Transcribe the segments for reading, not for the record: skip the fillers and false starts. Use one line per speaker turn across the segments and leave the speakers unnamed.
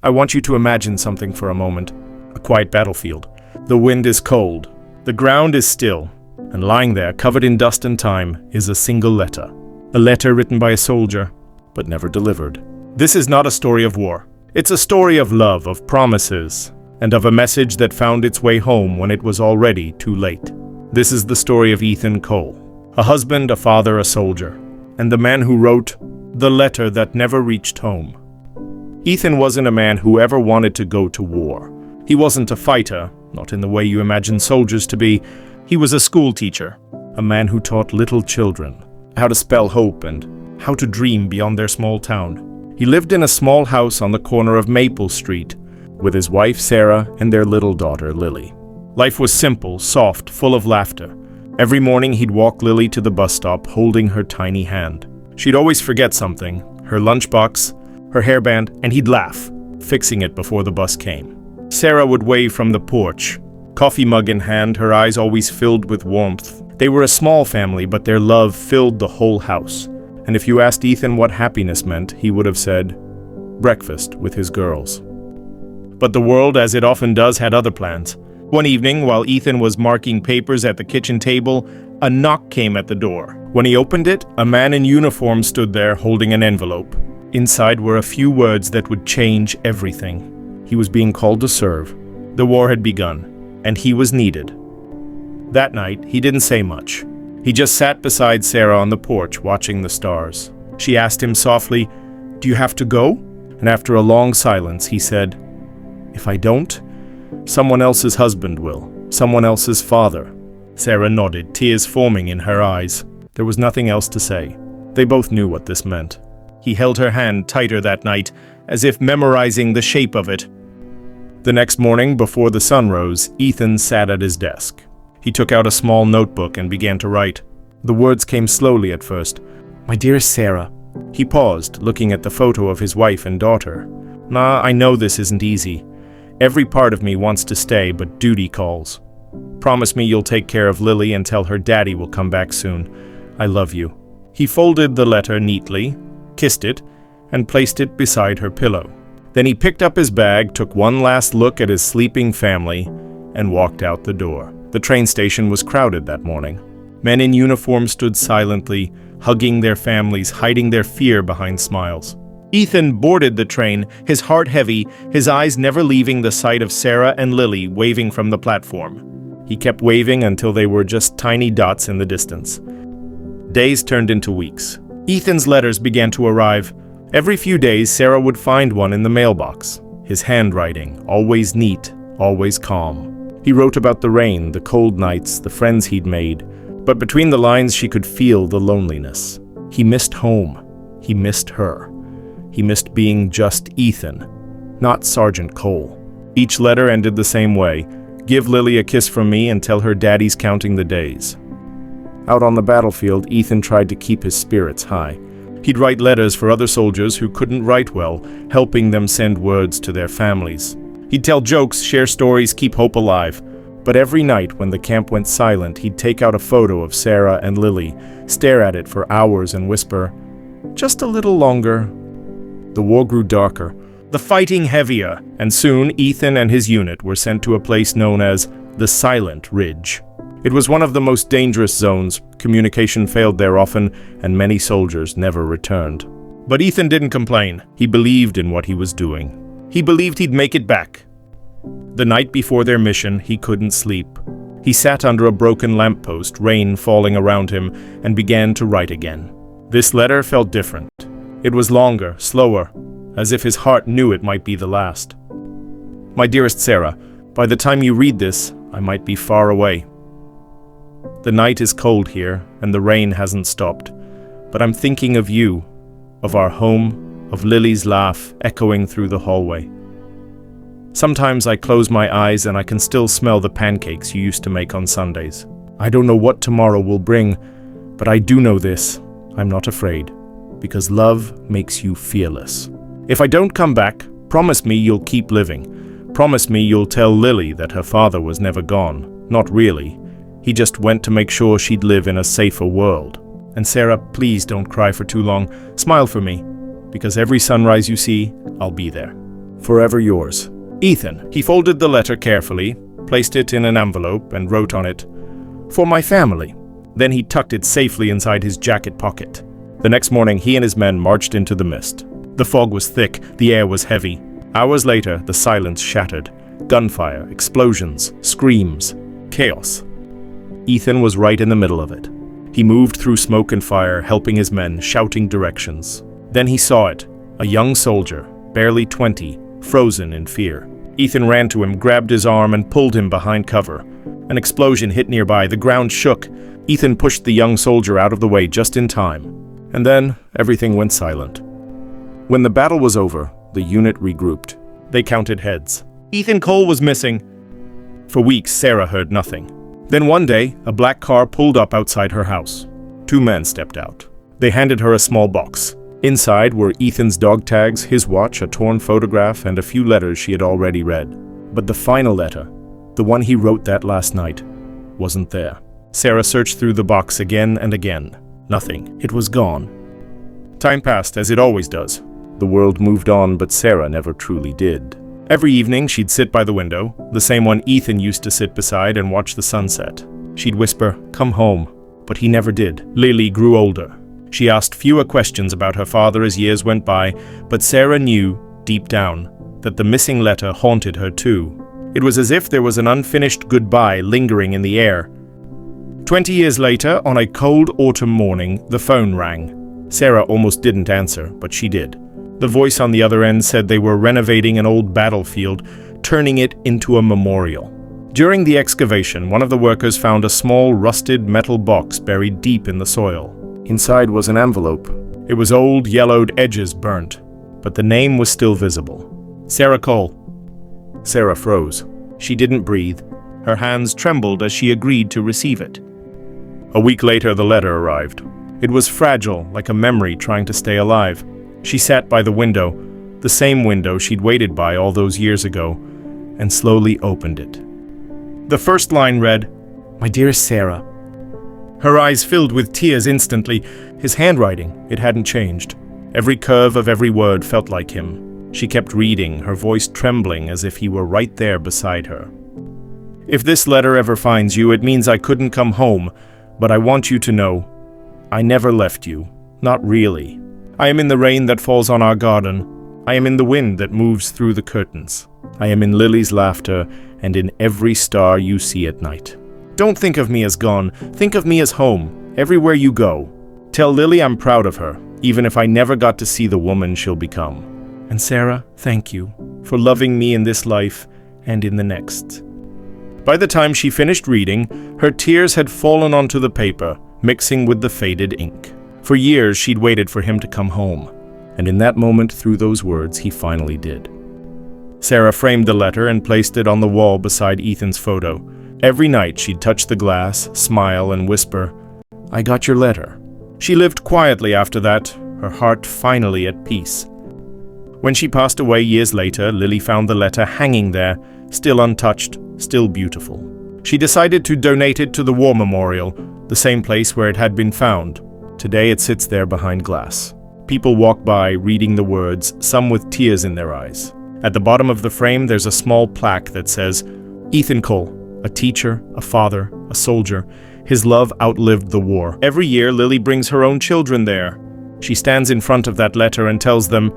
I want you to imagine something for a moment. A quiet battlefield. The wind is cold. The ground is still. And lying there, covered in dust and time, is a single letter. A letter written by a soldier, but never delivered. This is not a story of war. It's a story of love, of promises, and of a message that found its way home when it was already too late. This is the story of Ethan Cole. A husband, a father, a soldier, and the man who wrote the letter that never reached home. Ethan wasn't a man who ever wanted to go to war. He wasn't a fighter, not in the way you imagine soldiers to be. He was a school teacher, a man who taught little children how to spell hope and how to dream beyond their small town. He lived in a small house on the corner of Maple Street with his wife Sarah and their little daughter Lily. Life was simple, soft, full of laughter. Every morning he'd walk Lily to the bus stop holding her tiny hand. She'd always forget something, her lunchbox, her hairband, and he'd laugh, fixing it before the bus came. Sarah would wave from the porch, coffee mug in hand, her eyes always filled with warmth. They were a small family, but their love filled the whole house. And if you asked Ethan what happiness meant, he would have said, breakfast with his girls. But the world, as it often does, had other plans. One evening, while Ethan was marking papers at the kitchen table, a knock came at the door. When he opened it, a man in uniform stood there holding an envelope. Inside were a few words that would change everything. He was being called to serve. The war had begun, and he was needed. That night, he didn't say much. He just sat beside Sarah on the porch, watching the stars. She asked him softly, "Do you have to go?" And after a long silence, he said, "If I don't, someone else's husband will, someone else's father." Sarah nodded, tears forming in her eyes. There was nothing else to say. They both knew what this meant. He held her hand tighter that night, as if memorizing the shape of it. The next morning, before the sun rose, Ethan sat at his desk. He took out a small notebook and began to write. The words came slowly at first. "My dearest Sarah." He paused, looking at the photo of his wife and daughter. I know this isn't easy. Every part of me wants to stay, but duty calls. Promise me you'll take care of Lily and tell her daddy will come back soon. I love you." He folded the letter neatly, kissed it, and placed it beside her pillow. Then he picked up his bag, took one last look at his sleeping family, and walked out the door. The train station was crowded that morning. Men in uniform stood silently, hugging their families, hiding their fear behind smiles. Ethan boarded the train, his heart heavy, his eyes never leaving the sight of Sarah and Lily waving from the platform. He kept waving until they were just tiny dots in the distance. Days turned into weeks. Ethan's letters began to arrive. Every few days, Sarah would find one in the mailbox. His handwriting, always neat, always calm. He wrote about the rain, the cold nights, the friends he'd made. But between the lines, she could feel the loneliness. He missed home. He missed her. He missed being just Ethan, not Sergeant Cole. Each letter ended the same way. "Give Lily a kiss from me and tell her daddy's counting the days." Out on the battlefield, Ethan tried to keep his spirits high. He'd write letters for other soldiers who couldn't write well, helping them send words to their families. He'd tell jokes, share stories, keep hope alive. But every night when the camp went silent, he'd take out a photo of Sarah and Lily, stare at it for hours and whisper, "Just a little longer." The war grew darker, the fighting heavier, and soon Ethan and his unit were sent to a place known as the Silent Ridge. It was one of the most dangerous zones. Communication failed there often, and many soldiers never returned. But Ethan didn't complain. He believed in what he was doing. He believed he'd make it back. The night before their mission, he couldn't sleep. He sat under a broken lamppost, rain falling around him, and began to write again. This letter felt different. It was longer, slower, as if his heart knew it might be the last. "My dearest Sarah, by the time you read this, I might be far away. The night is cold here, and the rain hasn't stopped. But I'm thinking of you, of our home, of Lily's laugh echoing through the hallway. Sometimes I close my eyes and I can still smell the pancakes you used to make on Sundays. I don't know what tomorrow will bring, but I do know this. I'm not afraid, because love makes you fearless. If I don't come back, promise me you'll keep living. Promise me you'll tell Lily that her father was never gone. Not really. He just went to make sure she'd live in a safer world. And Sarah, please don't cry for too long. Smile for me, because every sunrise you see, I'll be there." Forever yours, Ethan. He folded the letter carefully, placed it in an envelope, and wrote on it, "For my family." Then he tucked it safely inside his jacket pocket. The next morning, he and his men marched into the mist. The fog was thick, the air was heavy. Hours later, the silence shattered. Gunfire, explosions, screams, chaos. Ethan was right in the middle of it. He moved through smoke and fire, helping his men, shouting directions. Then he saw it, a young soldier, barely 20, frozen in fear. Ethan ran to him, grabbed his arm, and pulled him behind cover. An explosion hit nearby, the ground shook. Ethan pushed the young soldier out of the way just in time. And then, everything went silent. When the battle was over, the unit regrouped. They counted heads. Ethan Cole was missing. For weeks, Sarah heard nothing. Then one day, a black car pulled up outside her house. 2 men stepped out. They handed her a small box. Inside were Ethan's dog tags, his watch, a torn photograph, and a few letters she had already read. But the final letter, the one he wrote that last night, wasn't there. Sarah searched through the box again and again. Nothing. It was gone. Time passed, as it always does. The world moved on, but Sarah never truly did. Every evening, she'd sit by the window, the same one Ethan used to sit beside and watch the sunset. She'd whisper, "Come home," but he never did. Lily grew older. She asked fewer questions about her father as years went by, but Sarah knew, deep down, that the missing letter haunted her too. It was as if there was an unfinished goodbye lingering in the air. 20 years later, on a cold autumn morning, the phone rang. Sarah almost didn't answer, but she did. The voice on the other end said they were renovating an old battlefield, turning it into a memorial. During the excavation, one of the workers found a small rusted metal box buried deep in the soil. Inside was an envelope. It was old, yellowed, edges burnt, but the name was still visible. Sarah Cole. Sarah froze. She didn't breathe. Her hands trembled as she agreed to receive it. A week later, the letter arrived. It was fragile, like a memory trying to stay alive. She sat by the window, the same window she'd waited by all those years ago, and slowly opened it. The first line read, "My dearest Sarah." Her eyes filled with tears instantly. His handwriting, it hadn't changed. Every curve of every word felt like him. She kept reading, her voice trembling as if he were right there beside her. "If this letter ever finds you, it means I couldn't come home, but I want you to know, I never left you. Not really. I am in the rain that falls on our garden. I am in the wind that moves through the curtains. I am in Lily's laughter and in every star you see at night. Don't think of me as gone. Think of me as home, everywhere you go. Tell Lily I'm proud of her, even if I never got to see the woman she'll become. And Sarah, thank you for loving me in this life and in the next." By the time she finished reading, her tears had fallen onto the paper, mixing with the faded ink. For years, she'd waited for him to come home. And in that moment, through those words, he finally did. Sarah framed the letter and placed it on the wall beside Ethan's photo. Every night, she'd touch the glass, smile, and whisper, "I got your letter." She lived quietly after that, her heart finally at peace. When she passed away years later, Lily found the letter hanging there, still untouched, still beautiful. She decided to donate it to the War Memorial, the same place where it had been found. Today it sits there behind glass. People walk by, reading the words, some with tears in their eyes. At the bottom of the frame, there's a small plaque that says, "Ethan Cole, a teacher, a father, a soldier. His love outlived the war." Every year, Lily brings her own children there. She stands in front of that letter and tells them,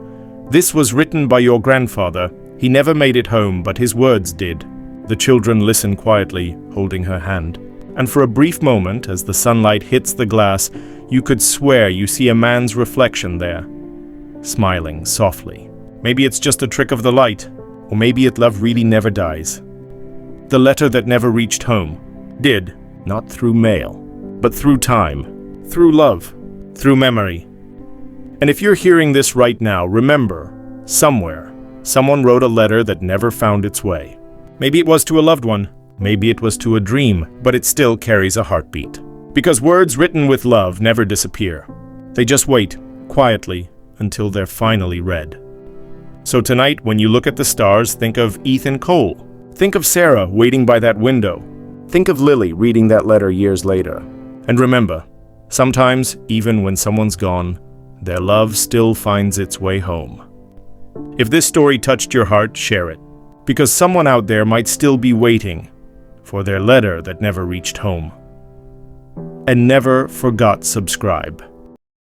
"This was written by your grandfather. He never made it home, but his words did." The children listen quietly, holding her hand. And for a brief moment, as the sunlight hits the glass, you could swear you see a man's reflection there, smiling softly. Maybe it's just a trick of the light, or maybe love really never dies. The letter that never reached home did, not through mail, but through time, through love, through memory. And if you're hearing this right now, remember, somewhere, someone wrote a letter that never found its way. Maybe it was to a loved one, maybe it was to a dream, but it still carries a heartbeat. Because words written with love never disappear. They just wait, quietly, until they're finally read. So tonight, when you look at the stars, think of Ethan Cole. Think of Sarah waiting by that window. Think of Lily reading that letter years later. And remember, sometimes, even when someone's gone, their love still finds its way home. If this story touched your heart, share it, because someone out there might still be waiting for their letter that never reached home. And never forget subscribe.